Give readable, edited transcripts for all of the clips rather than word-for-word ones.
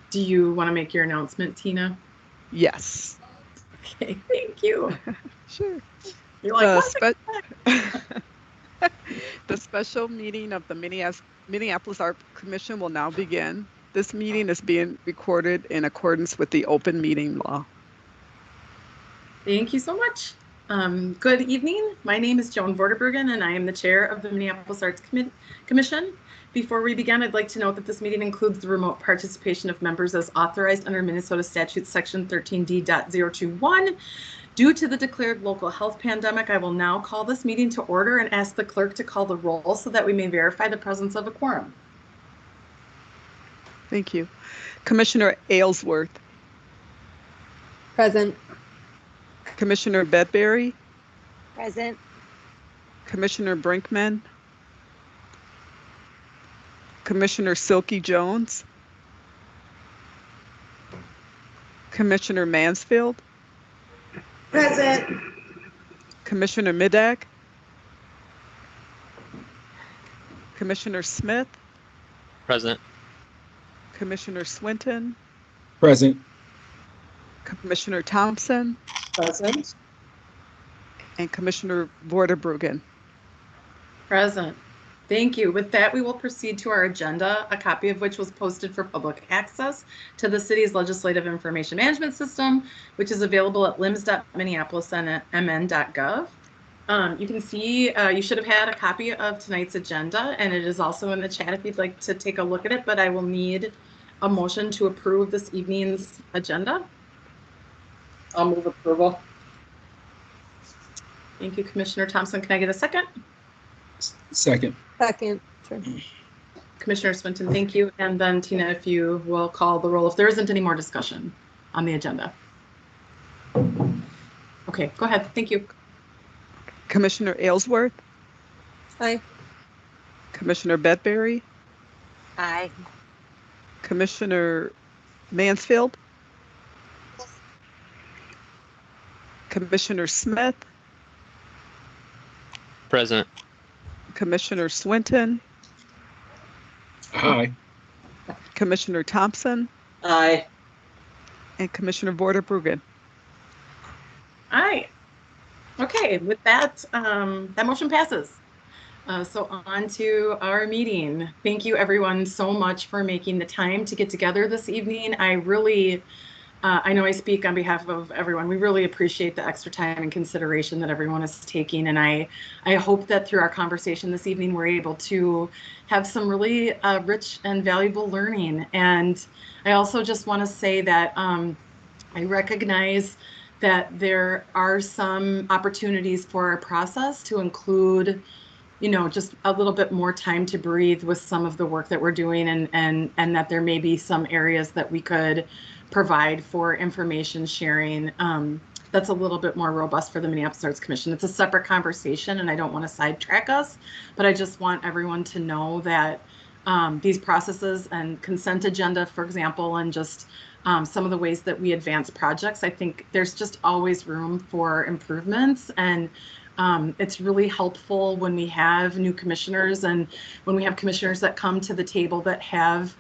Do you want to make your announcement, Tina? Yes. Okay, thank you. Sure. You're like, The, what's spe- the special meeting of the Minneapolis Art Commission will now begin. This meeting is being recorded in accordance with the open meeting law. Thank you so much. Good evening. My name is Joan Vorderbruggen, and I am the chair of the Minneapolis Arts Commission. Before we begin, I'd like to note that this meeting includes the remote participation of members as authorized under Minnesota Statute Section 13D.021. Due to the declared local health pandemic, I will now call this meeting to order and ask the clerk to call the roll so that we may verify the presence of a quorum. Thank you. Commissioner Aylesworth. Present. Commissioner Bedbury. Present. Commissioner Brinkman. Commissioner Silky Jones. Commissioner Mansfield. Present. Commissioner Midak. Commissioner Smith. Present. Commissioner Swinton. Present. Commissioner Thompson. Present. And Commissioner Vorderbruggen. Present. Thank you. With that, we will proceed to our agenda, a copy of which was posted for public access to the city's legislative information management system, which is available at lims.minneapolis.mn.gov. You can see you should have had a copy of tonight's agenda, and it is also in the chat if you'd like to take a look at it, but I will need a motion to approve this evening's agenda. I'll move approval. Thank you, Commissioner Thompson. Can I get a second? Second. Second. Sure. Commissioner Swinton, thank you. And then Tina, if you will call the roll if there isn't any more discussion on the agenda. Okay, go ahead. Thank you. Commissioner Aylesworth. Aye. Commissioner Bedbury. Aye. Commissioner Mansfield. Commissioner Smith. Present. Commissioner Swinton. Aye. Commissioner Thompson. Aye. And Commissioner Vorderbruggen. Aye. Okay, with that, that motion passes. So on to our meeting. Thank you everyone so much for making the time to get together this evening. I really, I know I speak on behalf of everyone. We really appreciate the extra time and consideration that everyone is taking. And I hope that through our conversation this evening, we're able to have some really rich and valuable learning. And I also just want to say that I recognize that there are some opportunities for our process to include, you know, just a little bit more time to breathe with some of the work that we're doing, and that there may be some areas that we could provide for information sharing that's a little bit more robust for the Minneapolis Arts Commission. It's a separate conversation and I don't want to sidetrack us, but I just want everyone to know that these processes and consent agenda, for example, and just some of the ways that we advance projects, I think there's just always room for improvements. And it's really helpful when we have new commissioners and when we have commissioners that come to the table that have,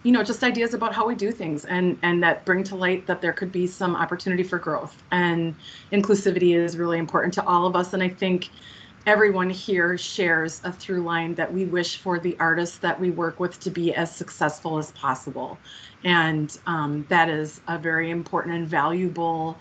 you know, just ideas about how we do things, and that bring to light that there could be some opportunity for growth. And inclusivity is really important to all of us. And I think everyone here shares a through line that we wish for the artists that we work with to be as successful as possible. And that is a very important and valuable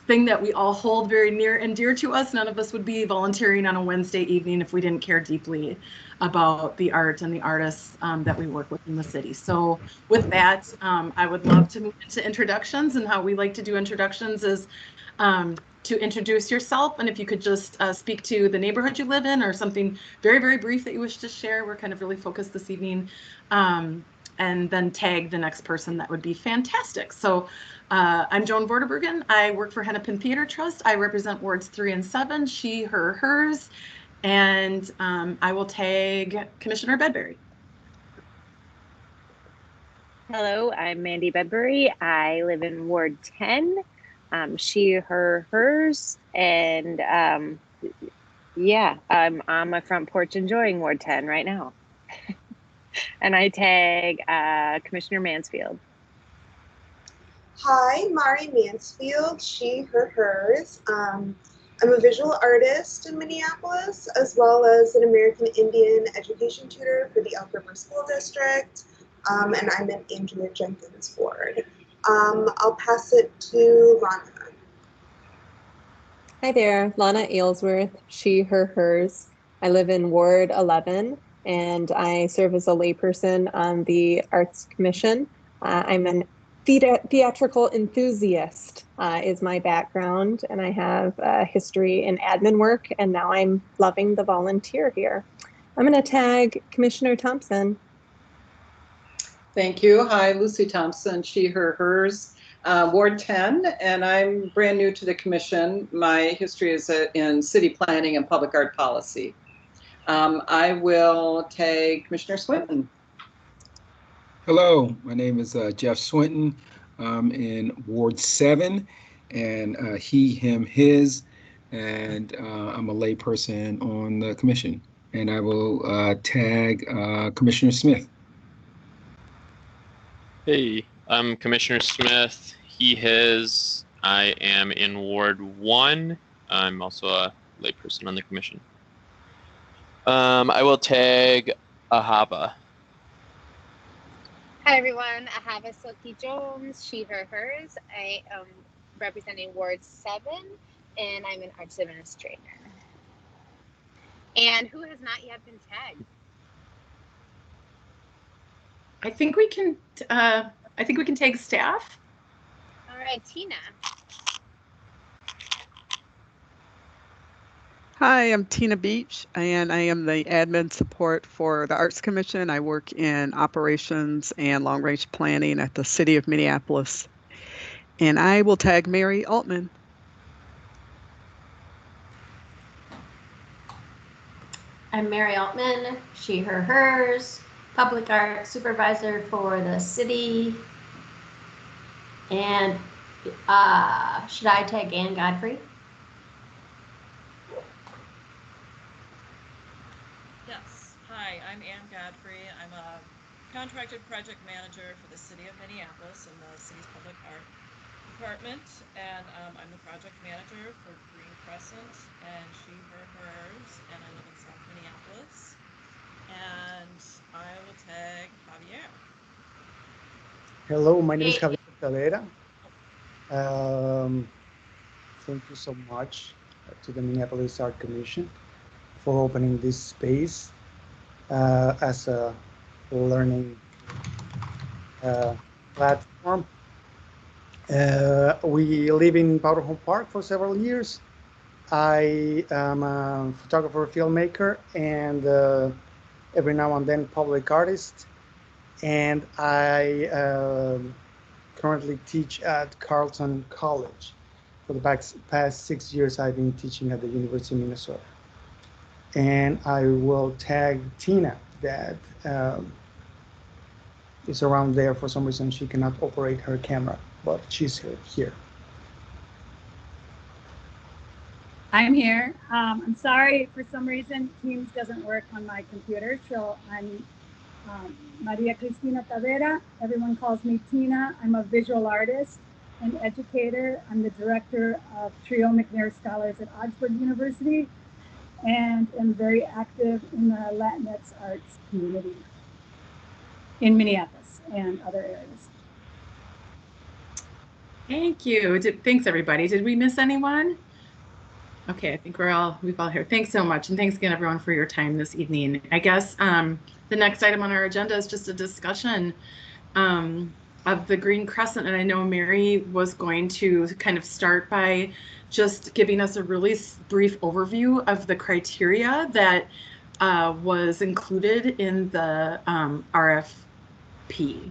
thing that we all hold very near and dear to us. None of us would be volunteering on a Wednesday evening if we didn't care deeply about the art and the artists that we work with in the city. So with that, I would love to move into introductions, and how we like to do introductions is to introduce yourself, and if you could just speak to the neighborhood you live in or something very, very brief that you wish to share. We're kind of really focused this evening. And then tag the next person, that would be fantastic. So I'm Joan Vorderbruggen. I work for Hennepin Theater Trust. I represent wards 3 and 7, she, her, hers, and I will tag Commissioner Bedbury. Hello, I'm Mandy Bedbury. I live in Ward 10, she, her, hers, and Yeah, I'm on my front porch enjoying Ward 10 right now. And I tag Commissioner Mansfield. Hi, Mari Mansfield, she, her, hers. I'm a visual artist in Minneapolis, as well as an American Indian education tutor for the Elk River School District, and I'm in Andrea Jenkins' ward. I'll pass it to Lana. Hi there, Lana Aylesworth, she, her, hers. I live in Ward 11 and I serve as a layperson on the Arts Commission. I'm an theatrical enthusiast is my background, and I have a history in admin work, and now I'm loving the volunteer here. I'm going to tag Commissioner Thompson. Thank you. Hi, Lucy Thompson, she, her, hers. Ward 10, and I'm brand new to the commission. My history is in city planning and public art policy. I will take Commissioner Swinton. Hello, my name is Jeff Swinton. I'm in Ward 7, and he, him, his, and I'm a layperson on the commission. And I will tag Commissioner Smith. Hey, I'm Commissioner Smith, he, his. I am in Ward 1. I'm also a layperson on the commission. I will tag Ahava. Hi everyone, Ahava Silky Jones, she, her, hers. I am representing Ward 7 and I'm an arts administrator. And who has not yet been tagged? I think we can take staff. All right, Tina. Hi, I'm Tina Beach, and I am the admin support for the Arts Commission. I work in operations and long-range planning at the City of Minneapolis. And I will tag Mary Altman. I'm Mary Altman, she, her, hers, public art supervisor for the city. And should I tag Ann Godfrey? Yes. Hi, I'm Ann Godfrey. I'm a contracted project manager for the City of Minneapolis in the city's public art department, and I'm the project manager for Green Crescent and she, her, hers, and I live in South Minneapolis. And I will tag Javier. Hello, my name is Javier Tavera. Thank you so much to the Minneapolis Art Commission for opening this space as a learning platform. We live in Powder Home Park for several years. I am a photographer, filmmaker, and every now and then public artist. And I currently teach at Carleton College. For the past 6 years, I've been teaching at the University of Minnesota. And I will tag Tina that is around there. For some reason, she cannot operate her camera, but she's here. I'm here. I'm sorry, for some reason, Teams doesn't work on my computer. So I'm Maria Cristina Tavera. Everyone calls me Tina. I'm a visual artist and educator. I'm the director of Trio McNair Scholars at Augsburg University and am very active in the Latinx arts community in Minneapolis and other areas. Thank you. Thanks, everybody. Did we miss anyone? Okay, I think we've all here. Thanks so much. And thanks again, everyone, for your time this evening. I guess the next item on our agenda is just a discussion of the Green Crescent. And I know Mary was going to kind of start by just giving us a really brief overview of the criteria that was included in the RFP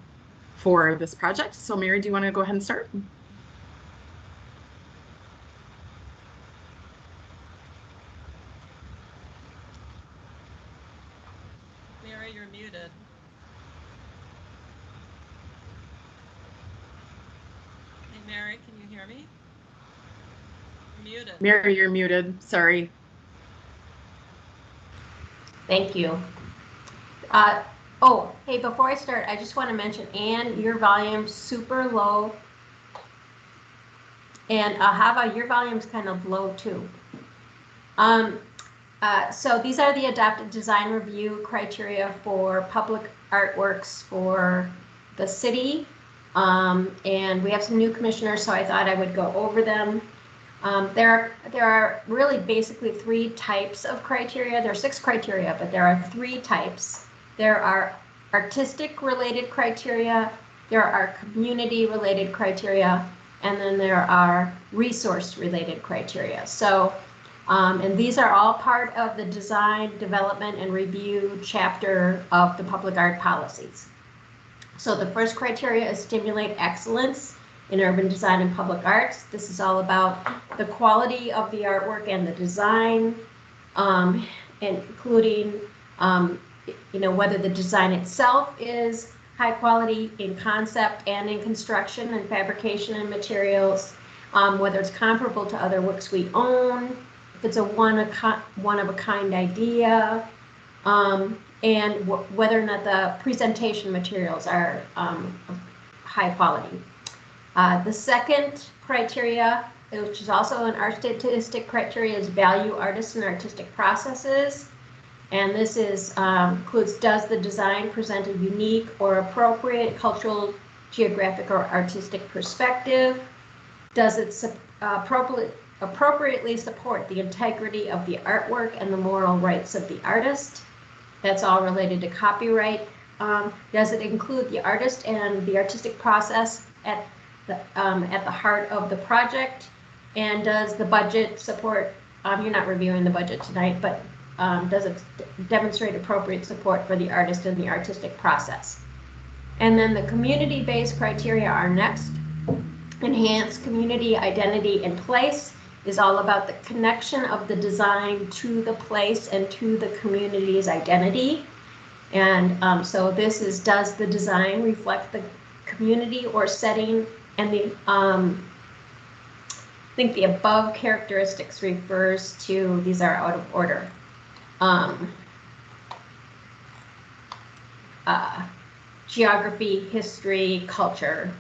for this project. So Mary, do you want to go ahead and start? Mary, you're muted. Hey, Mary, can you hear me? You're muted. Mary, you're muted. Sorry. Thank you. Oh, hey, before I start, I just want to mention, Anne, your volume's super low. And Hava, your volume's kind of low too. So these are the adopted design review criteria for public artworks for the city. And we have some new commissioners, so I thought I would go over them. There are really basically 3 types of criteria. There are 6 criteria, but there are 3 types. There are artistic related criteria, there are community related criteria, and then there are resource related criteria. So, and these are all part of the design, development, and review chapter of the public art policies. So the first criteria is stimulate excellence in urban design and public arts. This is all about the quality of the artwork and the design, including whether the design itself is high quality in concept and in construction and fabrication and materials, whether it's comparable to other works we own, if it's a one of a kind idea, and whether or not the presentation materials are high quality. The second criteria, which is also an artistic criteria, is value artists and artistic processes. And this is includes, does the design present a unique or appropriate cultural, geographic, or artistic perspective? Does it appropriately support the integrity of the artwork and the moral rights of the artist? That's all related to copyright. Does it include the artist and the artistic process at the heart of the project? And does the budget support, you're not reviewing the budget tonight, but does it demonstrate appropriate support for the artist and the artistic process? And then the community-based criteria are next. Enhance community identity and place is all about the connection of the design to the place and to the community's identity. And so this is, does the design reflect the community or setting? And the I think the above characteristics refers to, these are out of order. Geography, history, culture.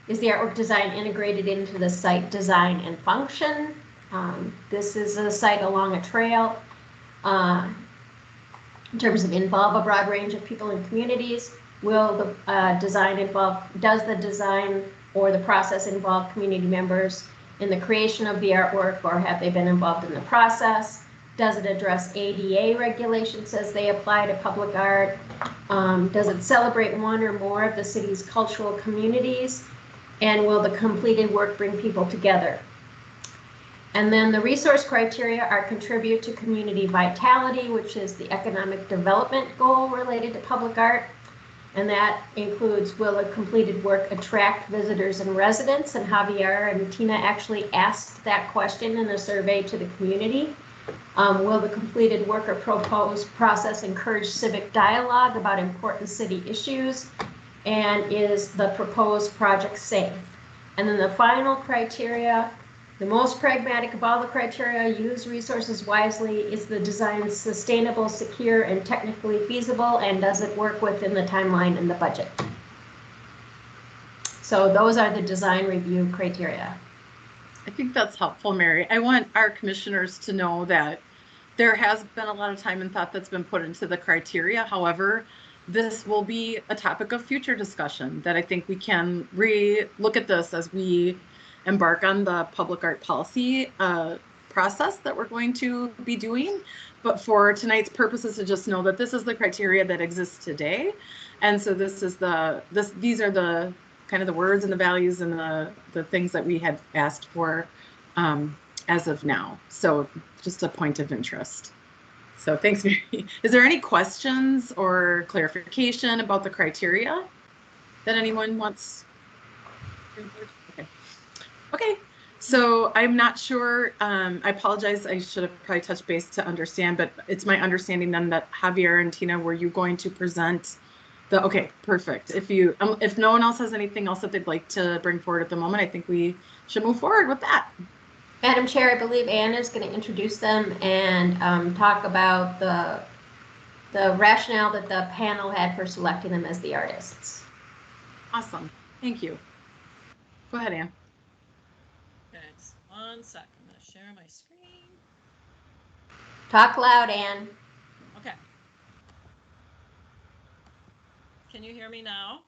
Is the artwork design integrated into the site design and function? This is a site along a trail. In terms of involve a broad range of people and communities, will the design involve, does the design or the process involve community members in the creation of the artwork, or have they been involved in the process? Does it address ADA regulations as they apply to public art? Does it celebrate one or more of the city's cultural communities? And will the completed work bring people together? And then the resource criteria are contribute to community vitality, which is the economic development goal related to public art. And that includes, will a completed work attract visitors and residents? And Javier and Tina actually asked that question in a survey to the community. Will the completed work or proposed process encourage civic dialogue about important city issues? And is the proposed project safe? And then the final criteria, the most pragmatic of all the criteria, use resources wisely. Is the design sustainable, secure, and technically feasible? And does it work within the timeline and the budget? So those are the design review criteria. I think that's helpful, Mary. I want our commissioners to know that there has been a lot of time and thought that's been put into the criteria. However, this will be a topic of future discussion, that I think we can re-look at this as we embark on the public art policy process that we're going to be doing. But for tonight's purposes, to just know that this is the criteria that exists today. And so this is these are the kind of the words and the values and the things that we had asked for as of now. So just a point of interest. So thanks, Mary. Is there any questions or clarification about the criteria that anyone wants? Okay. So I'm not sure. I apologize. I should have probably touched base to understand, but it's my understanding then that Javier and Tina, were you going to present the, okay, perfect. If no one else has anything else that they'd like to bring forward at the moment, I think we should move forward with that. Madam Chair, I believe Anne is going to introduce them and talk about the rationale that the panel had for selecting them as the artists. Awesome. Thank you. Go ahead, Anne. Okay, just 1 sec. I'm going to share my screen. Talk loud, Anne. Okay. Can you hear me now?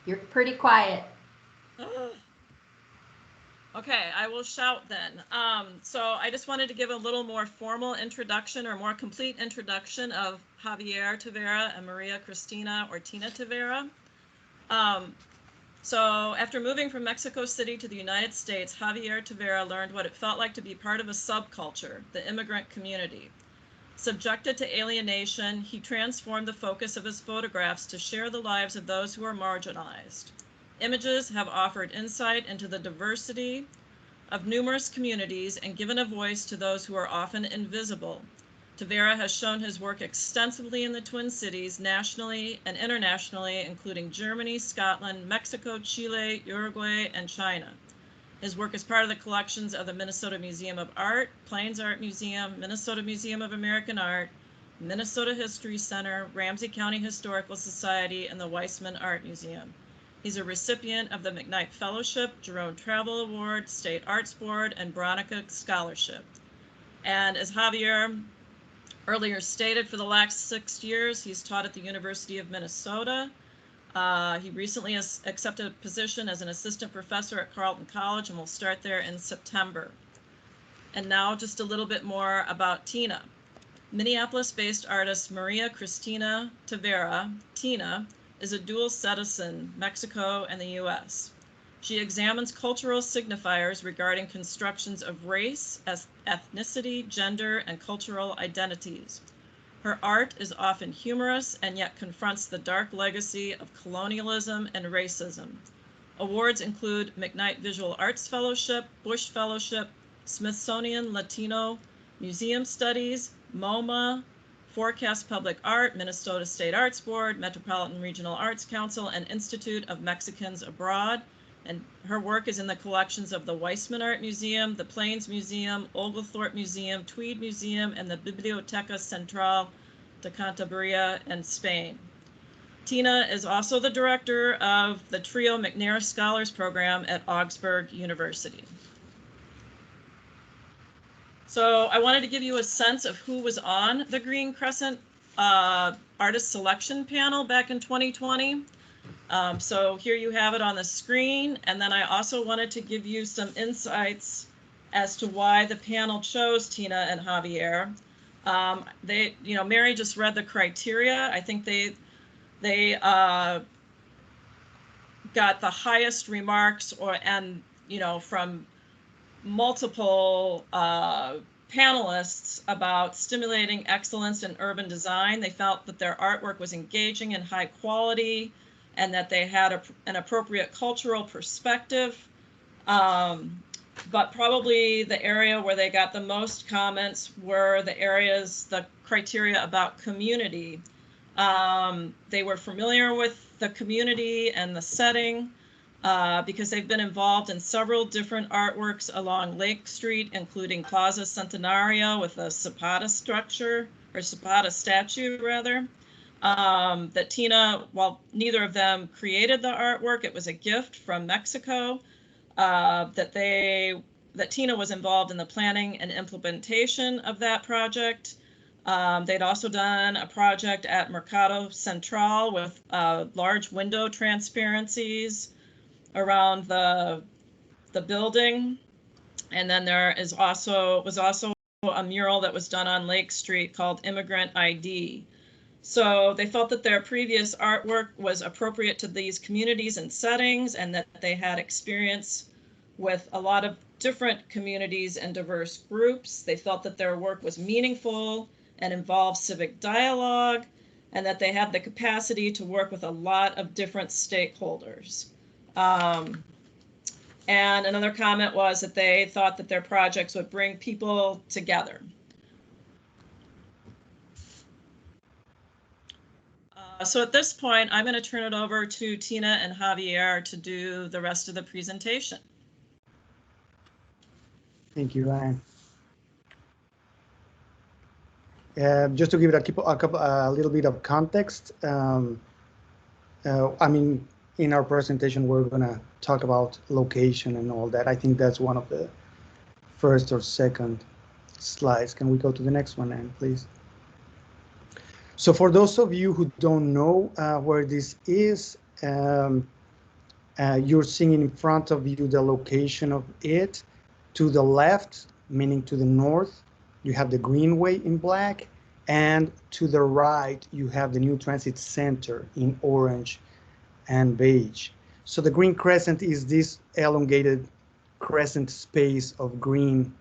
You're pretty quiet. Okay, I will shout then. So I just wanted to give a little more formal introduction or more complete introduction of Javier Tavera and Maria Cristina or Tina Tavera. So after moving from Mexico City to the United States, Javier Tavera learned what it felt like to be part of a subculture, the immigrant community. Subjected to alienation, he transformed the focus of his photographs to share the lives of those who are marginalized. Images have offered insight into the diversity of numerous communities and given a voice to those who are often invisible. Tavera has shown his work extensively in the Twin Cities, nationally and internationally, including Germany, Scotland, Mexico, Chile, Uruguay, and China. His work is part of the collections of the Minnesota Museum of Art, Plains Art Museum, Minnesota Museum of American Art, Minnesota History Center, Ramsey County Historical Society, and the Weissman Art Museum. He's a recipient of the McKnight Fellowship, Jerome Travel Award, State Arts Board, and Bronica Scholarship. And as Javier earlier stated, for the last 6 years, he's taught at the University of Minnesota. He recently has accepted a position as an assistant professor at Carleton College and will start there in September. And now just a little bit more about Tina. Minneapolis-based artist Maria Cristina Tavera, Tina, is a dual citizen, Mexico and the US. She examines cultural signifiers regarding constructions of race, ethnicity, gender, and cultural identities. Her art is often humorous and yet confronts the dark legacy of colonialism and racism. Awards include McKnight Visual Arts Fellowship, Bush Fellowship, Smithsonian Latino Museum Studies, MoMA, Forecast Public Art, Minnesota State Arts Board, Metropolitan Regional Arts Council, and Institute of Mexicans Abroad. And her work is in the collections of the Weissman Art Museum, the Plains Museum, Oglethorpe Museum, Tweed Museum, and the Biblioteca Central de Cantabria in Spain. Tina is also the director of the Trio McNair Scholars Program at Augsburg University. So I wanted to give you a sense of who was on the Green Crescent artist selection panel back in 2020. So here you have it on the screen. And then I also wanted to give you some insights as to why the panel chose Tina and Javier. Mary just read the criteria. I think they got the highest remarks from multiple panelists about stimulating excellence in urban design. They felt that their artwork was engaging and high quality, and that they had an appropriate cultural perspective. But probably the area where they got the most comments were the criteria about community. They were familiar with the community and the setting, because they've been involved in several different artworks along Lake Street, including Plaza Centenario with a Zapata statue rather. That Tina, while neither of them created the artwork, it was a gift from Mexico, that Tina was involved in the planning and implementation of that project. They'd also done a project at Mercado Central with large window transparencies around the building. And then there was also a mural that was done on Lake Street called Immigrant ID. So they felt that their previous artwork was appropriate to these communities and settings, and that they had experience with a lot of different communities and diverse groups. They felt that their work was meaningful and involved civic dialogue, and that they had the capacity to work with a lot of different stakeholders. And another comment was that they thought that their projects would bring people together. So at this point, I'm going to turn it over to Tina and Javier to do the rest of the presentation. Thank you, Ryan. Just to give it a little bit of context, I mean, in our presentation, we're going to talk about location and all that. I think that's one of the first or second slides. Can we go to the next one, Anne, please? So for those of you who don't know where this is, you're seeing in front of you the location of it. To the left, meaning to the north, you have the Greenway in black, and to the right, you have the new transit center in orange and beige. So the green crescent is this elongated crescent space of green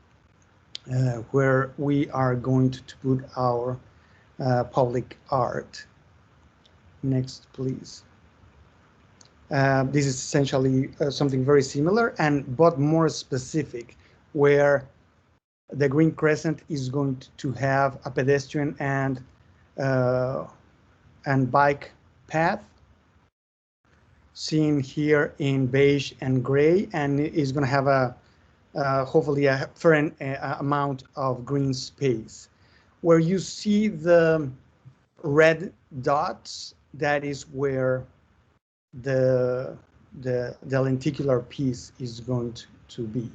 where we are going to put our public art. Next, please. This is essentially something very similar but more specific, where the green crescent is going to have a pedestrian and bike path, seen here in beige and gray, and is going to have a hopefully a fair amount of green space. Where you see the red dots, that is where the lenticular piece is going to be.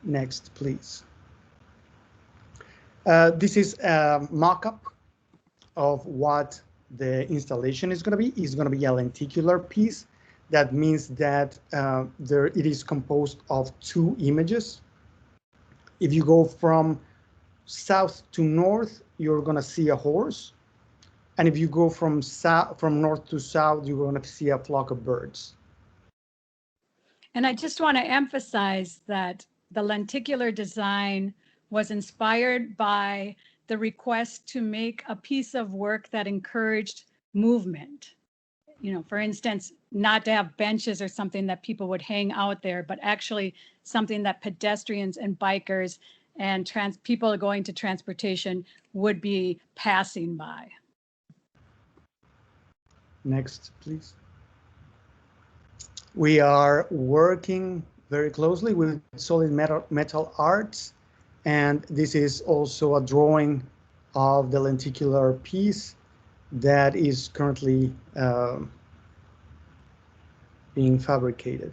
Next, please. This is a mock-up of what the installation is going to be. It's going to be a lenticular piece. That means that it is composed of two images. If you go from south to north, you're going to see a horse. And if you go from north to south, you're going to see a flock of birds. And I just want to emphasize that the lenticular design was inspired by the request to make a piece of work that encouraged movement. You know, for instance, not to have benches or something that people would hang out there, but actually something that pedestrians and bikers and people going to transportation would be passing by. Next, please. We are working very closely with Solid Metal Arts, and this is also a drawing of the lenticular piece that is currently being fabricated.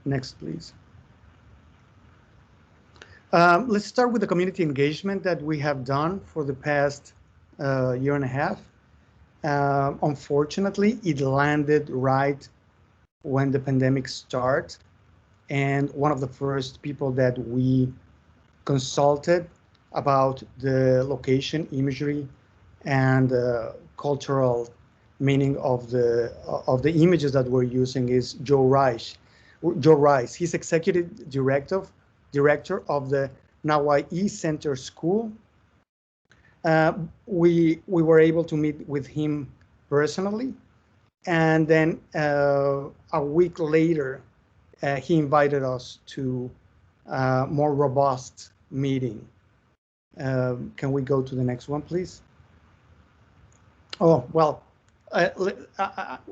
Next, please. Let's start with the community engagement that we have done for the past year and a half. Unfortunately, it landed right when the pandemic started, and one of the first people that we consulted about the location, imagery, and cultural meaning of the images that we're using is Joe Rice. He's executive director of the Nawa'i Center School. We were able to meet with him personally, and then a week later, he invited us to a more robust meeting. Can we go to the next one, please? Oh, well,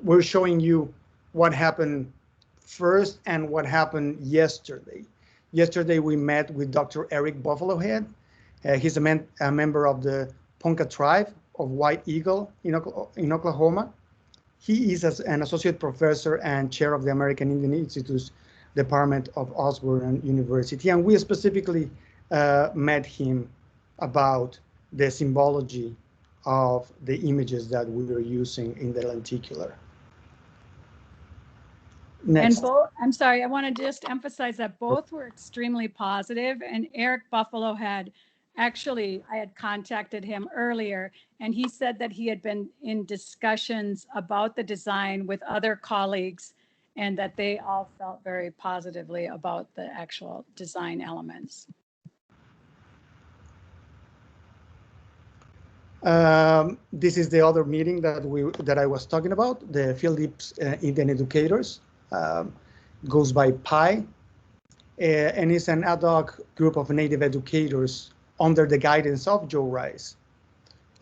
we're showing you what happened first and what happened yesterday. Yesterday, we met with Dr. Eric Buffalohead. He's a member of the Ponca tribe of White Eagle in Oklahoma. He is an associate professor and chair of the American Indian Institute's Department of Osborne University. And we specifically met him about the symbology of the images that we were using in the lenticular. Next. And I'm sorry, I want to just emphasize that both were extremely positive, and Eric Buffalo I had contacted him earlier, and he said that he had been in discussions about the design with other colleagues and that they all felt very positively about the actual design elements. This is the other meeting that I was talking about, the Field Deeps Indian Educators. Goes by PI, and is an ad hoc group of Native educators under the guidance of Joe Rice.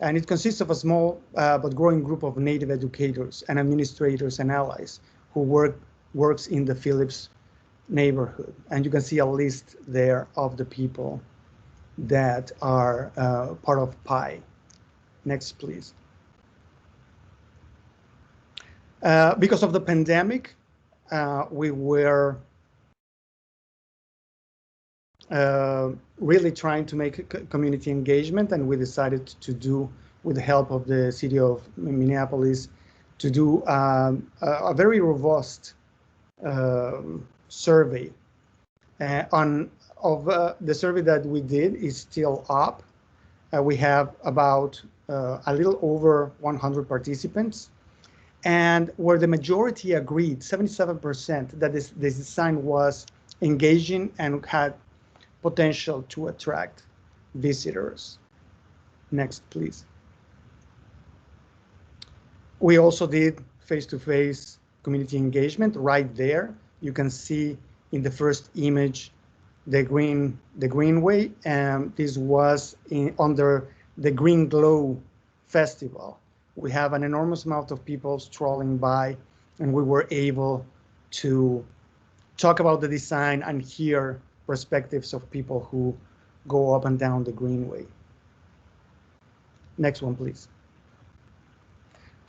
And it consists of a small but growing group of Native educators and administrators and allies who work works in the Phillips neighborhood. And you can see a list there of the people that are part of PI. Next, please. Because of the pandemic, we were really trying to make community engagement, and we decided to do, with the help of the city of Minneapolis, to do a very robust survey. The survey that we did is still up. We have about a little over 100 participants, and where the majority agreed, 77%, that this design was engaging and had potential to attract visitors. Next, please. We also did face-to-face community engagement right there. You can see in the first image the Greenway, and this was under the Green Glow Festival. We have an enormous amount of people strolling by, and we were able to talk about the design and hear perspectives of people who go up and down the Greenway. Next one, please.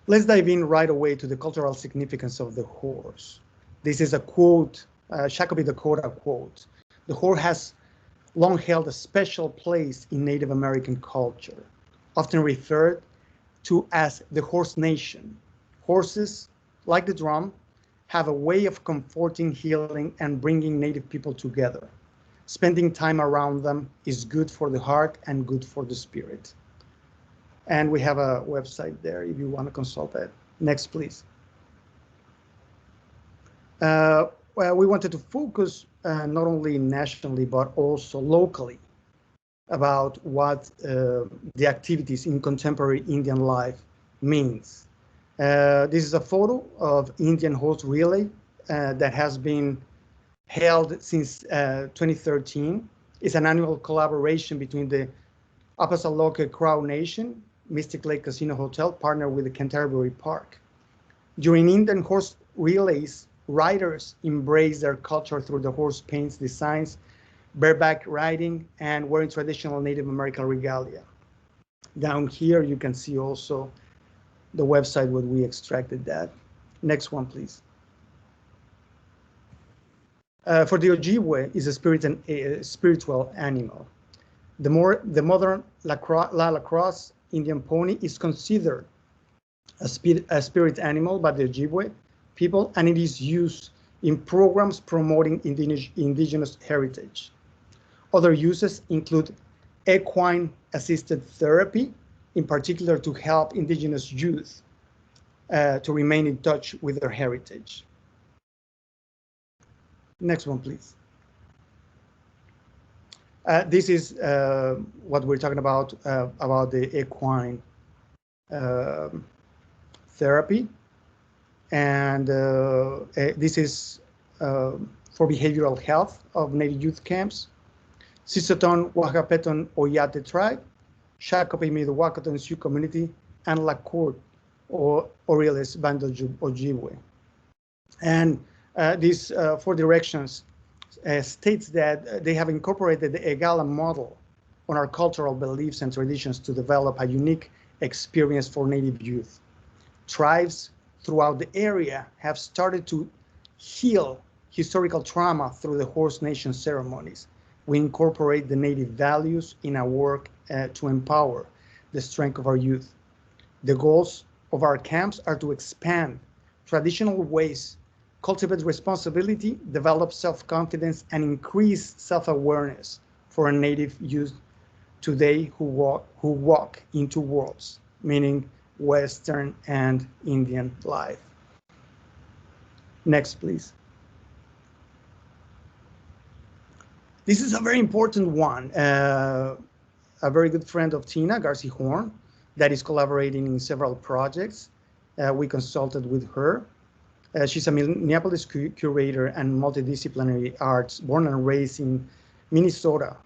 Let's dive in right away to the cultural significance of the horse. This is a quote, Shakopee Dakota quote. The horse has long held a special place in Native American culture, often referred to as the horse nation. Horses, like the drum, have a way of comforting, healing, and bringing Native people together. Spending time around them is good for the heart and good for the spirit. And we have a website there if you want to consult that. Next, please. Well, we wanted to focus not only nationally, but also locally about what the activities in contemporary Indian life means. This is a photo of Indian horse relay that has been held since 2013. It's an annual collaboration between the Apasaloke Crow Nation, Mystic Lake Casino Hotel, partnered with the Canterbury Park. During Indian horse relays, riders embrace their culture through the horse paints, designs, bareback riding, and wearing traditional Native American regalia. Down here, you can see also the website where we extracted that. Next one, please. For the Ojibwe is a spiritual animal. The modern La Crosse Indian pony is considered a spirit animal by the Ojibwe people, and it is used in programs promoting indigenous heritage. Other uses include equine-assisted therapy, in particular to help indigenous youth to remain in touch with their heritage. Next one, please. This is what we're talking about the equine therapy. And this is for behavioral health of Native youth camps. Sisoton, Wakapeton, Oyate tribe, Shakopee, Midewakanton Sioux community, and Lacourt, or Orioles Band of Ojibwe. And these four directions states that they have incorporated the Egala model on our cultural beliefs and traditions to develop a unique experience for Native youth. Tribes throughout the area have started to heal historical trauma through the Horse Nation ceremonies. We incorporate the Native values in our work to empower the strength of our youth. The goals of our camps are to expand traditional ways, cultivate responsibility, develop self-confidence, and increase self-awareness for our Native youth today who walk into worlds, meaning Western and Indian life. Next, please. This is a very important one. A very good friend of Tina, Garcia Horn, that is collaborating in several projects. We consulted with her. She's a Minneapolis curator and multidisciplinary arts, born and raised in Minnesota.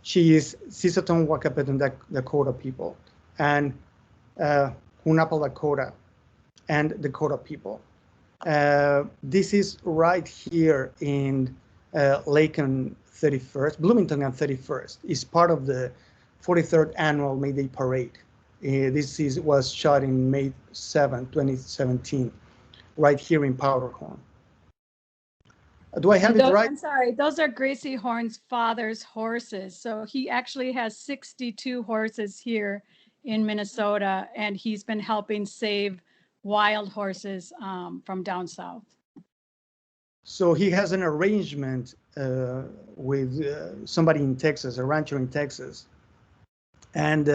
She is Sisoton Wakapeton Dakota people and Hunapa Lakota and Dakota people. This is right here in Lake and 31st, Bloomington and 31st. It's part of the 43rd annual May Day Parade. Was shot in May 7, 2017, right here in Powderhorn. Do I have it right? I'm sorry, those are Gracie Horn's father's horses. So he actually has 62 horses here in Minnesota, and he's been helping save wild horses from down south. So he has an arrangement with somebody in Texas, a rancher in Texas, and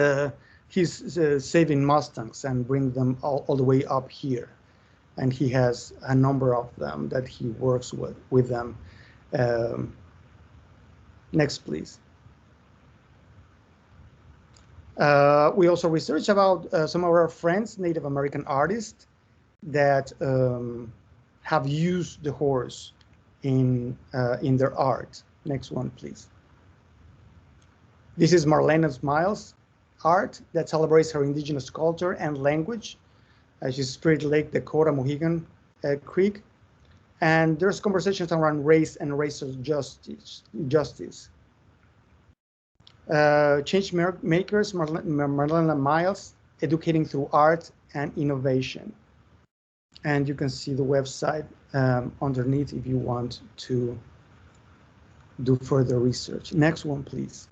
he's saving Mustangs and bring them all the way up here. And he has a number of them that he works with them. Next, please. We also research about some of our friends, Native American artists, that have used the horse in their art. Next one, please. This is Marlena Smiles' art that celebrates her indigenous culture and language. She's Spirit Lake, Dakota, Mohegan Creek. And there's conversations around race and racial justice. Change makers, Marlena Miles, educating through art and innovation. And you can see the website underneath if you want to do further research. Next one, please.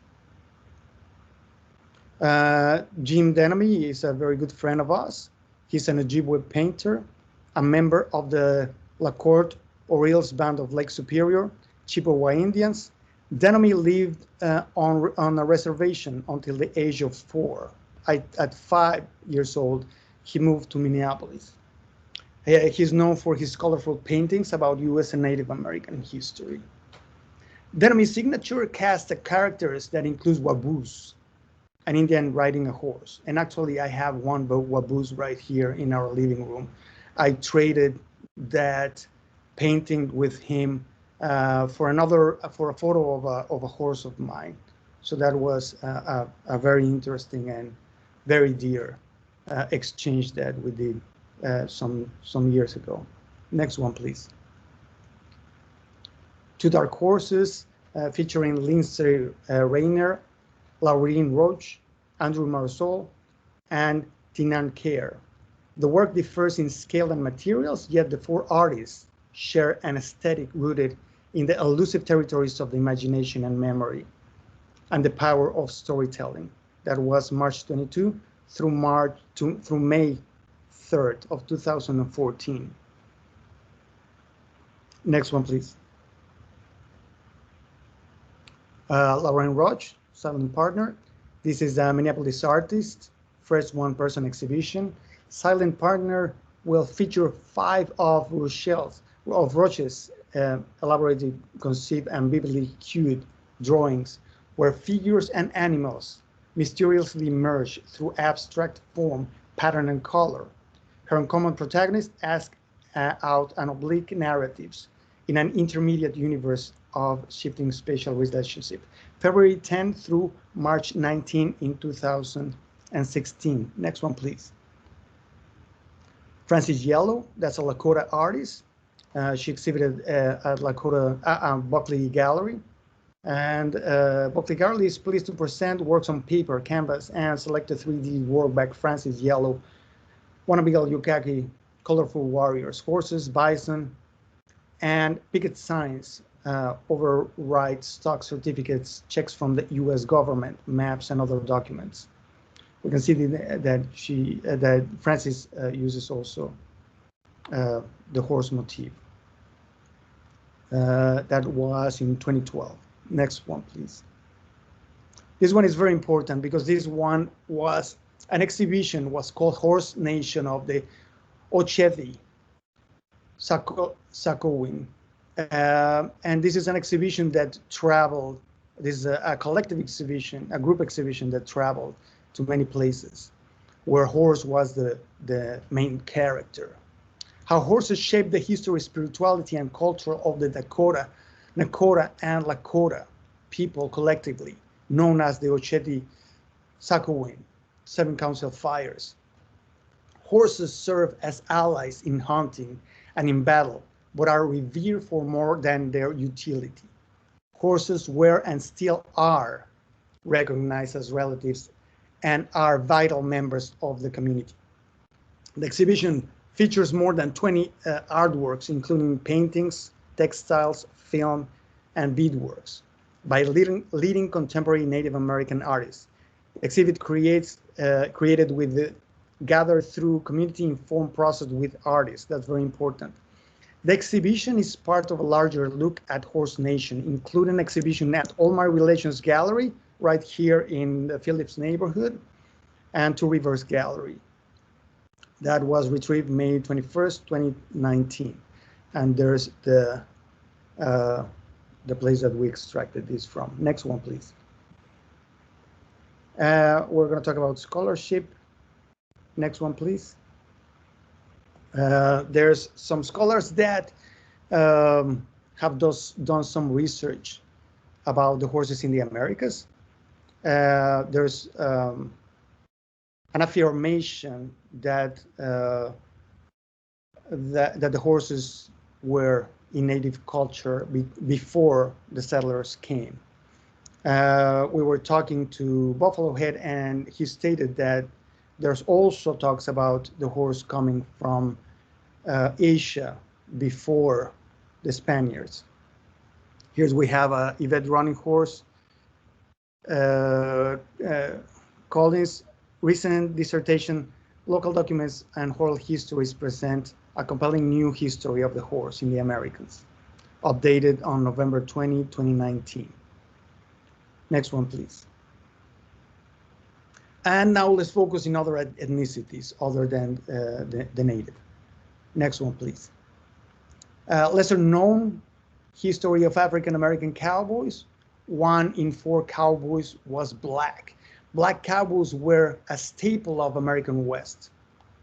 Jim Denamy is a very good friend of ours. He's an Ojibwe painter, a member of the LaCourte Orioles Band of Lake Superior, Chippewa Indians. Denamy lived on a reservation until the age of 4. At 5 years old, he moved to Minneapolis. He's known for his colorful paintings about U.S. and Native American history. Denamy's signature cast of characters that includes waboos, an Indian riding a horse. And actually, I have one waboos right here in our living room. I traded that painting with him for a photo of a horse of mine. So that was a very interesting and very dear exchange that we did some years ago. Next one, please. Two Dark Horses featuring Lindsay Rayner, Laureen Roach, Andrew Marisol, and Tinan Kerr. The work differs in scale and materials, yet the 4 artists share an aesthetic rooted in the elusive territories of the imagination and memory, and the power of storytelling. That was March 22 through May 3rd of 2014. Next one, please. Lauren Roach, Silent Partner. This is a Minneapolis artist, first one-person exhibition. Silent Partner will feature 5 of Roach's elaborately conceived and vividly hued drawings where figures and animals mysteriously merge through abstract form, pattern, and color. Her uncommon protagonist asks out an oblique narratives in an intermediate universe of shifting spatial relationship. February 10 through March 19 in 2016. Next one, please. Francis Yellow, that's a Lakota artist. She exhibited at Lakota Buckley Gallery. And Buckley Gallery is pleased to present works on paper, canvas, and selected 3D work by Francis Yellow, Wannabigal Yukaki, colorful warriors, horses, bison, and picket signs, override stock certificates, checks from the U.S. government, maps, and other documents. We can see that Francis uses also the horse motif. That was in 2012. Next one, please. This one is very important because this one was an exhibition, was called Horse Nation of the Ochethi Sakowin. And this is an exhibition that traveled. This is a collective exhibition, a group exhibition that traveled to many places where horse was the main character. How horses shape the history, spirituality, and culture of the Dakota, Nakota, and Lakota people collectively, known as the Ochethi Sakowin, 7 Council Fires. Horses serve as allies in hunting and in battle, but are revered for more than their utility. Horses were and still are recognized as relatives and are vital members of the community. The exhibition features more than 20 artworks, including paintings, textiles, film, and beadworks by leading contemporary Native American artists. The exhibit created with the gathered through community-informed process with artists. That's very important. The exhibition is part of a larger look at Horse Nation, including an exhibition at All My Relations Gallery, right here in the Phillips neighborhood, and Two Rivers Gallery. That was retrieved May 21st, 2019. And there's the place that we extracted this from. Next one, please. We're going to talk about scholarship. Next one, please. There's some scholars that have done some research about the horses in the Americas. There's an affirmation that that the horses were in native culture before the settlers came. We were talking to Buffalo Head, and he stated that there's also talks about the horse coming from Asia before the Spaniards. Here we have a Yvette running horse. Collins' recent dissertation, Local Documents and Oral Histories, present a compelling new history of the horse in the Americas, updated on November 20, 2019. Next one, please. And now let's focus in other ethnicities other than the native. Next one, please. Lesser known history of African American cowboys. 1 in 4 cowboys was black. Black cowboys were a staple of American West.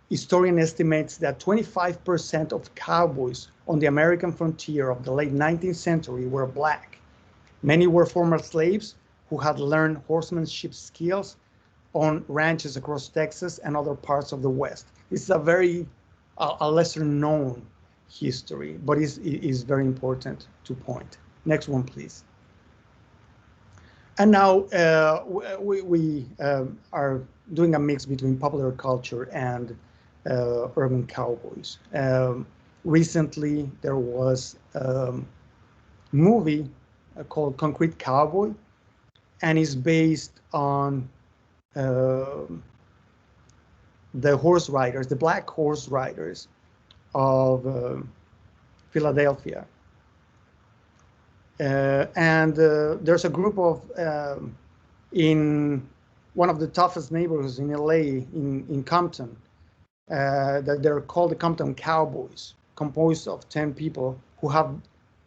Historian estimates that 25% of cowboys on the American frontier of the late 19th century were black. Many were former slaves who had learned horsemanship skills on ranches across Texas and other parts of the West. It's a very lesser known history, but is very important to point. Next one, please. And now we are doing a mix between popular culture and urban cowboys. Recently, there was a movie called Concrete Cowboy, and is based on the horse riders, the black horse riders of Philadelphia. And there's a group of, in one of the toughest neighborhoods in LA, in Compton, that they're called the Compton Cowboys, composed of 10 people who have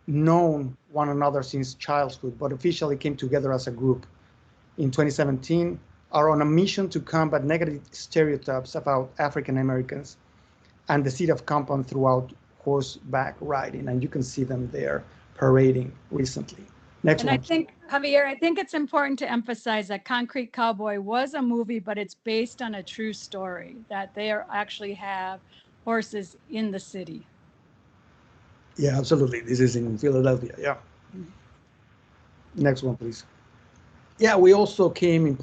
known one another since childhood, but officially came together as a group in 2017, are on a mission to combat negative stereotypes about African Americans and the city of Compton throughout horseback riding. And you can see them there parading recently. Next one. I think, Javier, I think it's important to emphasize that Concrete Cowboy was a movie, but it's based on a true story, that they actually have horses in the city. Yeah, absolutely. This is in Philadelphia, yeah. Mm-hmm. Next one, please. Yeah, we also came in,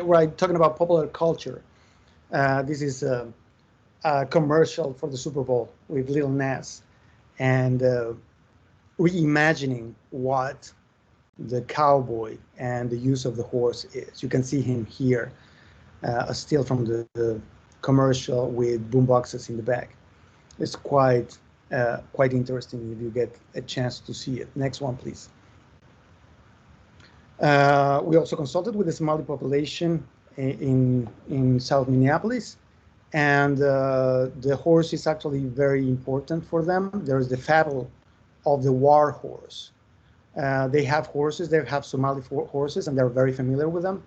right, talking about popular culture. This is a commercial for the Super Bowl with Lil Nas, and reimagining what the cowboy and the use of the horse is. You can see him here, a still from the commercial with boomboxes in the back. It's quite interesting if you get a chance to see it. Next one, please. We also consulted with the Somali population in South Minneapolis, and the horse is actually very important for them. There's the fable of the war horse. They have horses, they have Somali horses, and they're very familiar with them.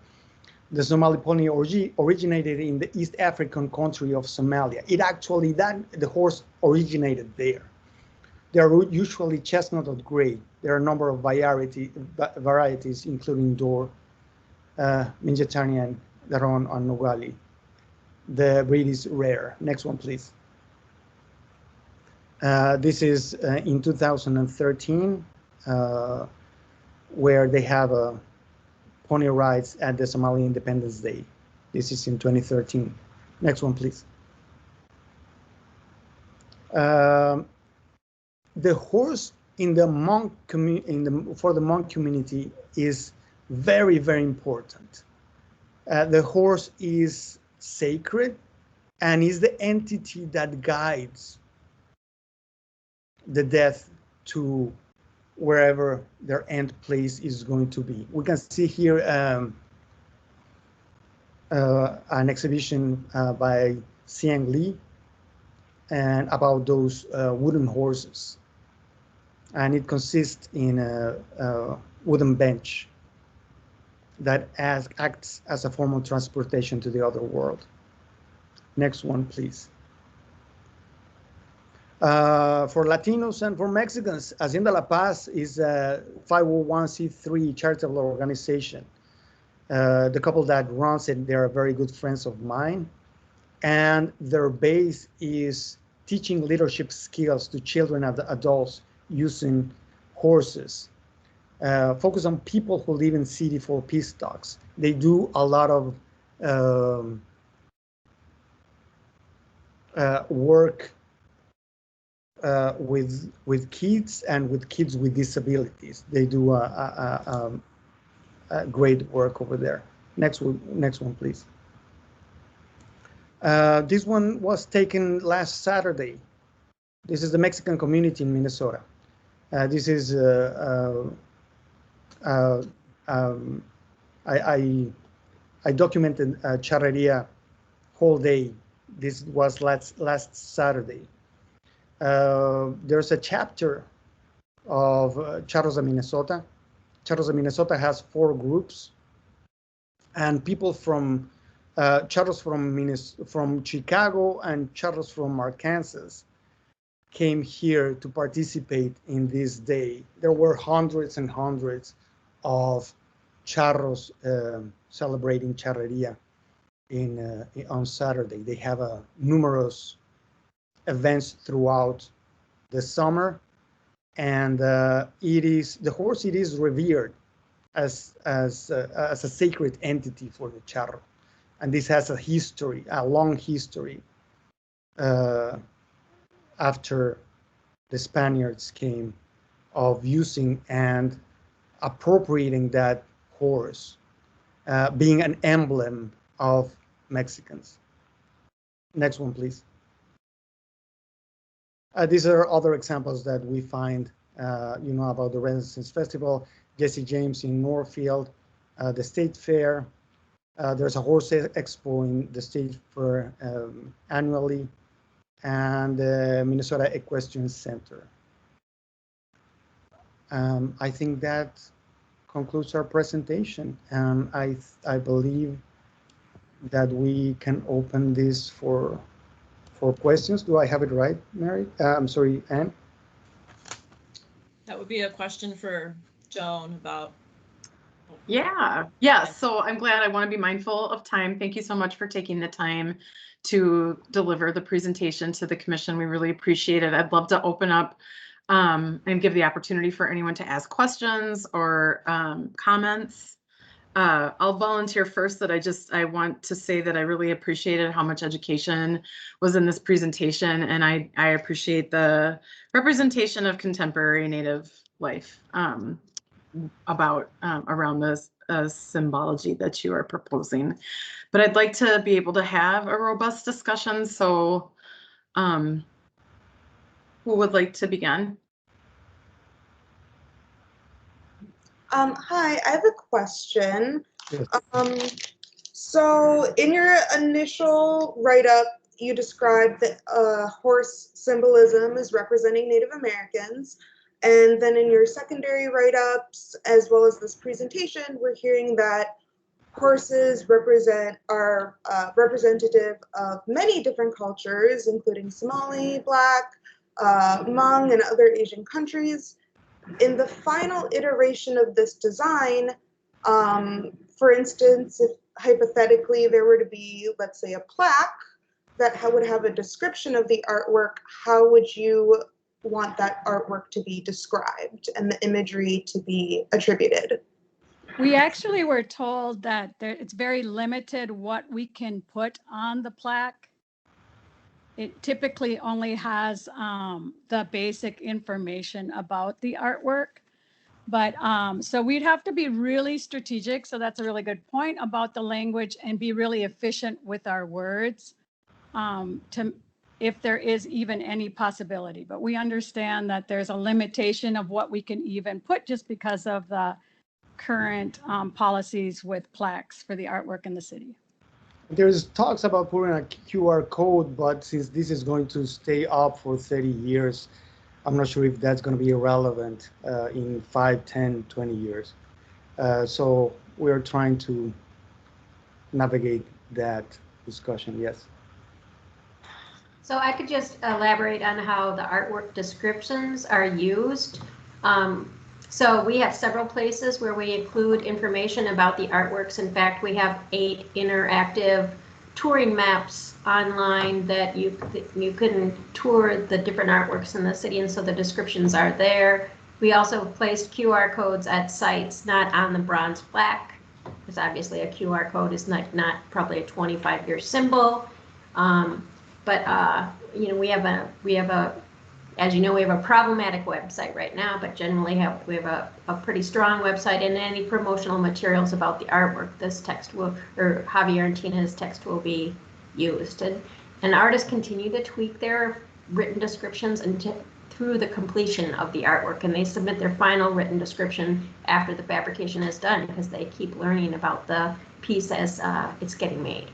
The Somali pony originated in the East African country of Somalia. The horse originated there. They are usually chestnut or gray. There are a number of varieties, including Dor, Minjetanian, Daron, and Nogali. The breed is rare. Next one, please. This is in 2013, where they have pony rides at the Somali Independence Day. This is in 2013. Next one, please. The horse in the Hmong for the Hmong community is very, very important. The horse is sacred and is the entity that guides the death to wherever their end place is going to be. We can see here an exhibition by Xiang Li and about those wooden horses. And it consists in a wooden bench that acts as a form of transportation to the other world. Next one, please. For Latinos and for Mexicans, Hacienda La Paz is a 501c3 charitable organization. The couple that runs it, they're very good friends of mine. And their base is teaching leadership skills to children and adults using horses. Focus on people who live in city for peace talks. They do a lot of work with kids and with kids with disabilities. They do a great work over there. Next one, please. This one was taken last Saturday. This is the Mexican community in Minnesota. This is I documented charreria whole day. This was last Saturday. There's a chapter of Charros de Minnesota. Charros de Minnesota has 4 groups, and people from charros from Chicago and charros from Arkansas came here to participate in this day. There were hundreds and hundreds of charros celebrating charreria on Saturday. They have numerous events throughout the summer, and the horse is revered as a sacred entity for the charro, and this has a long history after the Spaniards came, of using and appropriating that horse, being an emblem of Mexicans. Next one, please. These are other examples that we find, about the Renaissance Festival, Jesse James in Northfield, the State Fair. There's a horse expo in the State Fair annually, and the Minnesota Equestrian Center. I think that concludes our presentation. I believe that we can open this for questions. Do I have it right, Mary? I'm sorry, Anne? That would be a question for Joan about. Yeah. So I'm glad. I want to be mindful of time. Thank you so much for taking the time to deliver the presentation to the commission. We really appreciate it. I'd love to open up and give the opportunity for anyone to ask questions or comments. I'll volunteer first that I want to say that I really appreciated how much education was in this presentation, and I appreciate the representation of contemporary Native life about around this symbology that you are proposing. But I'd like to be able to have a robust discussion. So who would like to begin? Hi, I have a question. Yes. So in your initial write-up, you described that horse symbolism is representing Native Americans. And then in your secondary write-ups, as well as this presentation, we're hearing that horses are representative of many different cultures, including Somali, Black, Hmong, and other Asian countries. In the final iteration of this design, for instance, if hypothetically there were to be, let's say, a plaque that would have a description of the artwork, how would you want that artwork to be described and the imagery to be attributed? We actually were told that it's very limited what we can put on the plaque. It typically only has the basic information about the artwork. But so we'd have to be really strategic. So that's a really good point about the language, and be really efficient with our words if there is even any possibility. But we understand that there's a limitation of what we can even put just because of the current policies with plaques for the artwork in the city. There's talks about putting a QR code, but since this is going to stay up for 30 years, I'm not sure if that's going to be irrelevant in 5, 10, 20 years. So we're trying to navigate that discussion, yes. So I could just elaborate on how the artwork descriptions are used. So we have several places where we include information about the artworks. In fact, we have 8 interactive touring maps online that you can tour the different artworks in the city, and so the descriptions are there. We also placed QR codes at sites, not on the bronze plaque, because obviously a QR code is not probably a 25-year symbol. But you know, we have a as you know, we have a problematic website right now, but generally we have a pretty strong website, and any promotional materials about the artwork, this text will, or Javier and Tina's text will be used. And artists continue to tweak their written descriptions through the completion of the artwork, and they submit their final written description after the fabrication is done, because they keep learning about the piece as it's getting made.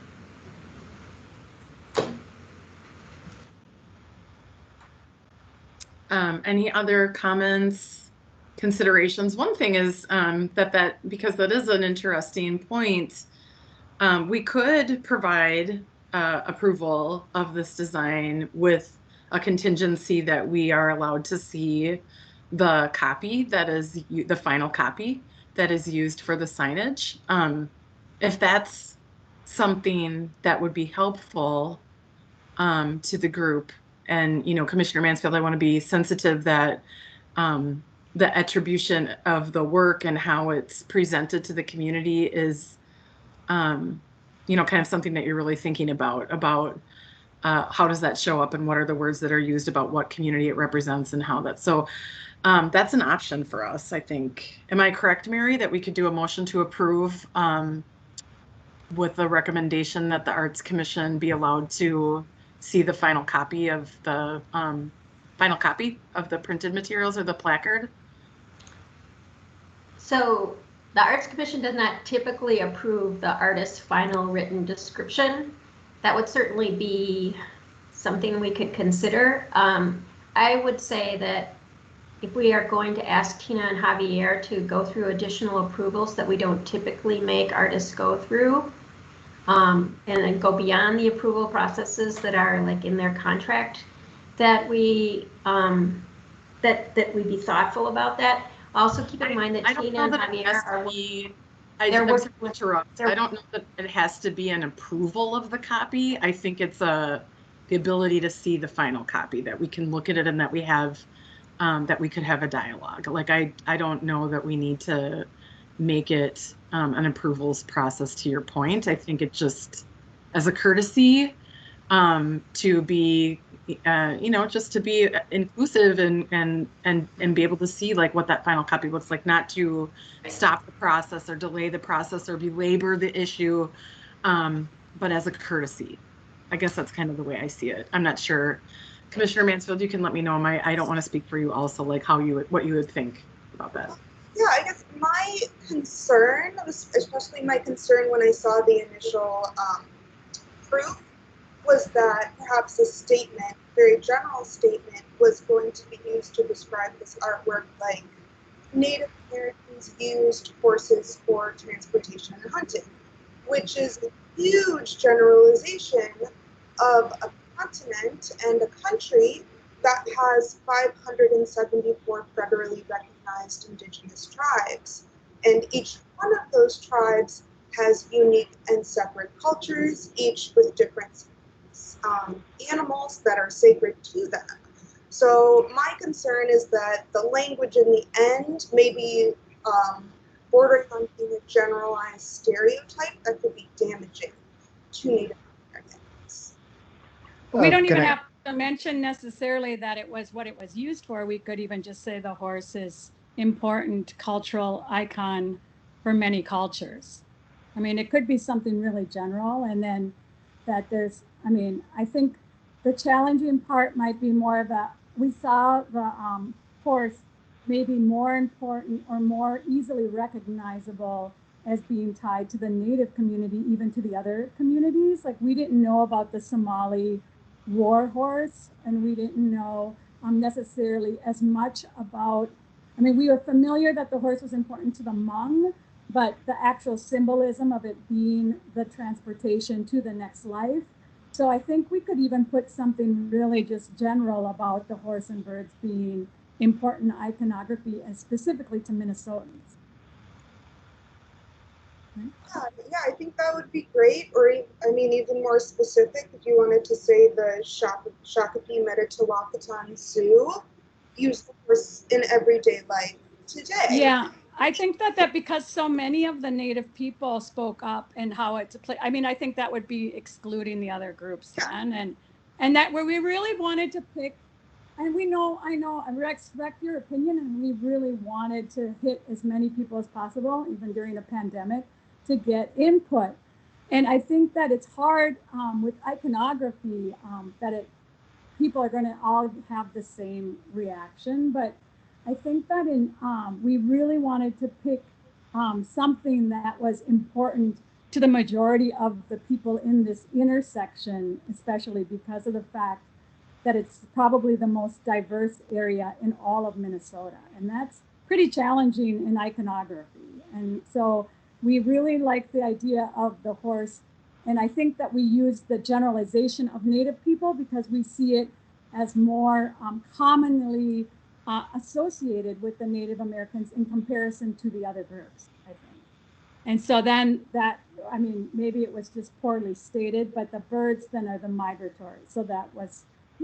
Any other comments, considerations? One thing is that because that is an interesting point, we could provide approval of this design with a contingency that we are allowed to see the copy that is the final copy that is used for the signage. If that's something that would be helpful to the group. And, you know, Commissioner Mansfield, I want to be sensitive that the attribution of the work and how it's presented to the community is, you know, kind of something that you're really thinking about how does that show up and what are the words that are used about what community it represents and how that. So that's an option for us, I think. Am I correct, Mary, that we could do a motion to approve with the recommendation that the Arts Commission be allowed to see the final copy of the printed materials or the placard? So the Arts Commission does not typically approve the artist's final written description. That would certainly be something we could consider. I would say that if we are going to ask Tina and Javier to go through additional approvals that we don't typically make artists go through, and then go beyond the approval processes that are like in their contract, that we that we be thoughtful about that. Also keep in mind that Tina and Javier are working. I don't know that it has to be an approval of the copy. I think it's the ability to see the final copy, that we can look at it and that we have that we could have a dialogue. Like I don't know that we need to make it an approvals process, to your point. I think it just as a courtesy to be you know, just to be inclusive and be able to see like what that final copy looks like, not to stop the process or delay the process or belabor the issue, but as a courtesy. I guess that's kind of the way I see it. I'm not sure. Commissioner Mansfield, you can let me know. I don't want to speak for you also, like what you would think about that. Yeah, I guess my concern, especially my concern when I saw the initial proof, was that perhaps a statement, very general statement, was going to be used to describe this artwork, like Native Americans used horses for transportation and hunting, which is a huge generalization of a continent and a country that has 574 federally recognized indigenous tribes. And each one of those tribes has unique and separate cultures, each with different animals that are sacred to them. So my concern is that the language in the end may be bordering on being a generalized stereotype that could be damaging to Native Americans. We don't even have to mention necessarily that it was what it was used for. We could even just say the horse is important cultural icon for many cultures. I mean, it could be something really general, and then that there's, I mean, I think the challenging part might be more that we saw the horse maybe more important or more easily recognizable as being tied to the Native community, even to the other communities. Like, we didn't know about the Somali war horse, and we didn't know necessarily as much about, I mean, we were familiar that the horse was important to the Hmong, but the actual symbolism of it being the transportation to the next life. So I think we could even put something really just general about the horse and birds being important iconography, and specifically to Minnesotans. Yeah, I think that would be great. Or, I mean, even more specific, if you wanted to say the Shakopee Metatawakatan Sioux use the horse in everyday life today. Yeah, I think that because so many of the Native people spoke up and how it's a play. I mean, I think that would be excluding the other groups then, and that where we really wanted to pick. And I know, I respect your opinion, and we really wanted to hit as many people as possible, even during a pandemic, to get input. And I think that it's hard with iconography that people are going to all have the same reaction. But I think that we really wanted to pick something that was important to the majority of the people in this intersection, especially because of the fact that it's probably the most diverse area in all of Minnesota. And that's pretty challenging in iconography. And so we really like the idea of the horse. And I think that we use the generalization of Native people because we see it as more commonly associated with the Native Americans in comparison to the other groups, I think. And so then that, I mean, maybe it was just poorly stated, but the birds then are the migratory. So that was,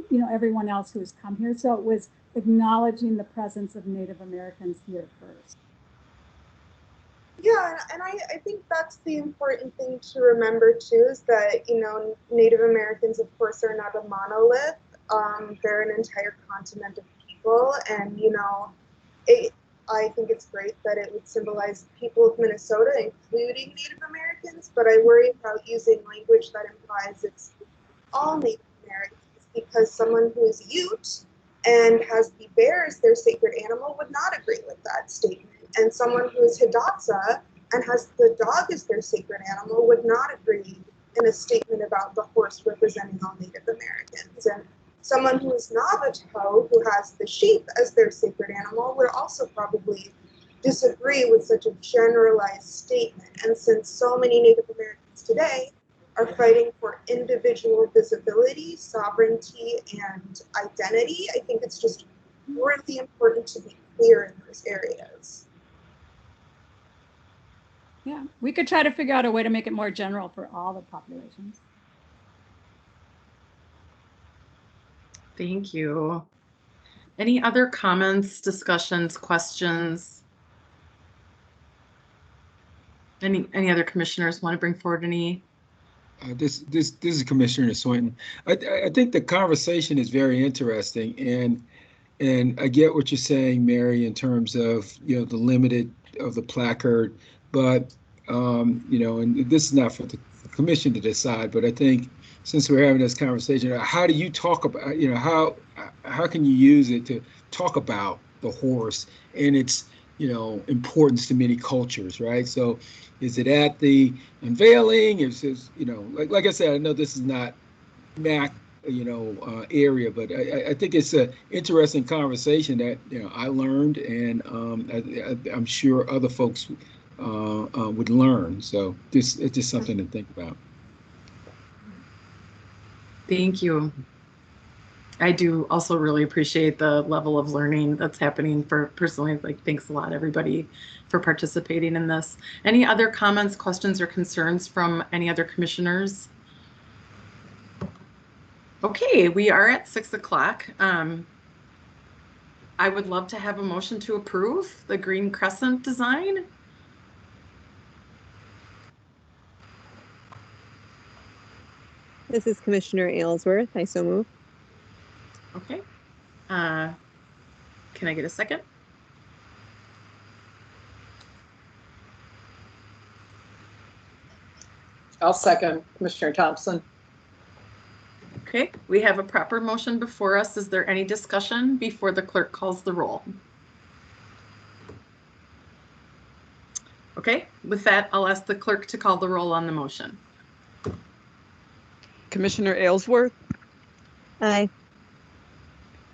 you know, everyone else who has come here. So it was acknowledging the presence of Native Americans here first. Yeah, and I think that's the important thing to remember too, is that, you know, Native Americans, of course, are not a monolith. They're an entire continent of people, and, you know, I think it's great that it would symbolize people of Minnesota, including Native Americans, but I worry about using language that implies it's all Native Americans, because someone who is Ute and has the bear as their sacred animal would not agree with that statement. And someone who is Hidatsa and has the dog as their sacred animal would not agree in a statement about the horse representing all Native Americans. And someone who is Navajo, who has the sheep as their sacred animal, would also probably disagree with such a generalized statement. And since so many Native Americans today are fighting for individual visibility, sovereignty, and identity, I think it's just really important to be clear in those areas. Yeah, we could try to figure out a way to make it more general for all the populations. Thank you. Any other comments, discussions, questions? Any other commissioners want to bring forward any? This is Commissioner Swinton. I think the conversation is very interesting, and I get what you're saying, Mary, in terms of, you know, the limited of the placard, but you know, and this is not for the commission to decide, but I think since we're having this conversation, how do you talk about, you know, how can you use it to talk about the horse and its, you know, importance to many cultures, right? So is it at the unveiling? Is, you know, like I said, I know this is not MAC, you know, area, but I think it's an interesting conversation that, you know, I learned, and I'm sure other folks would learn. So it's just something to think about. Thank you. I do also really appreciate the level of learning that's happening for personally. Like, thanks a lot, everybody, for participating in this. Any other comments, questions, or concerns from any other commissioners? Okay, we are at 6 o'clock. I would love to have a motion to approve the green crescent design. This is Commissioner Aylesworth. I so move. Okay. Can I get a second? I'll second Commissioner Thompson. Okay, we have a proper motion before us. Is there any discussion before the clerk calls the roll? Okay, with that, I'll ask the clerk to call the roll on the motion. Commissioner Aylesworth, Aye.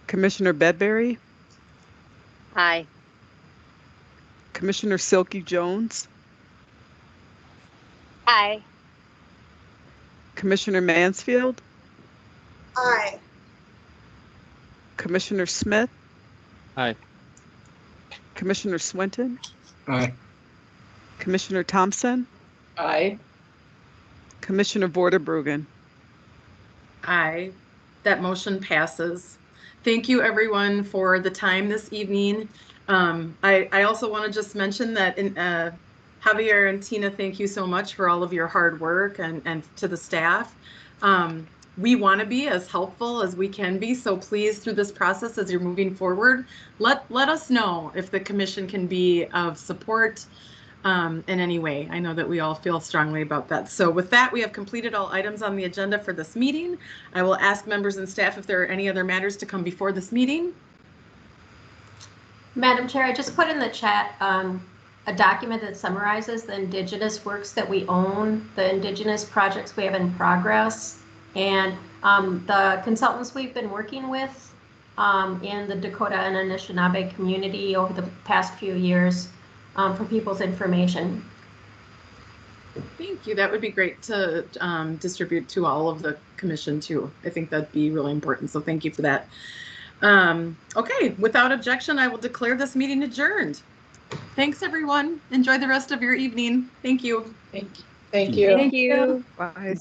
Commissioner Bedbury, Aye. Commissioner Silky Jones, Aye. Commissioner Mansfield, Aye. Commissioner Smith, Aye. Commissioner Swinton, Aye. Commissioner Thompson, Aye. Commissioner Vorderbruggen. Aye, that motion passes. Thank you everyone for the time this evening. I also want to just mention that Javier and Tina, thank you so much for all of your hard work and to the staff. We want to be as helpful as we can be, so please, through this process, as you're moving forward, let us know if the commission can be of support in any way. I know that we all feel strongly about that. So with that, we have completed all items on the agenda for this meeting. I will ask members and staff if there are any other matters to come before this meeting. Madam Chair, I just put in the chat a document that summarizes the Indigenous works that we own, the Indigenous projects we have in progress, and the consultants we've been working with in the Dakota and Anishinaabe community over the past few years for people's information. Thank you. That would be great to distribute to all of the commission too. I think that'd be really important. So thank you for that. Okay, without objection, I will declare this meeting adjourned. Thanks, everyone. Enjoy the rest of your evening. Thank you. Thank you. Thank you. Thank you. Bye.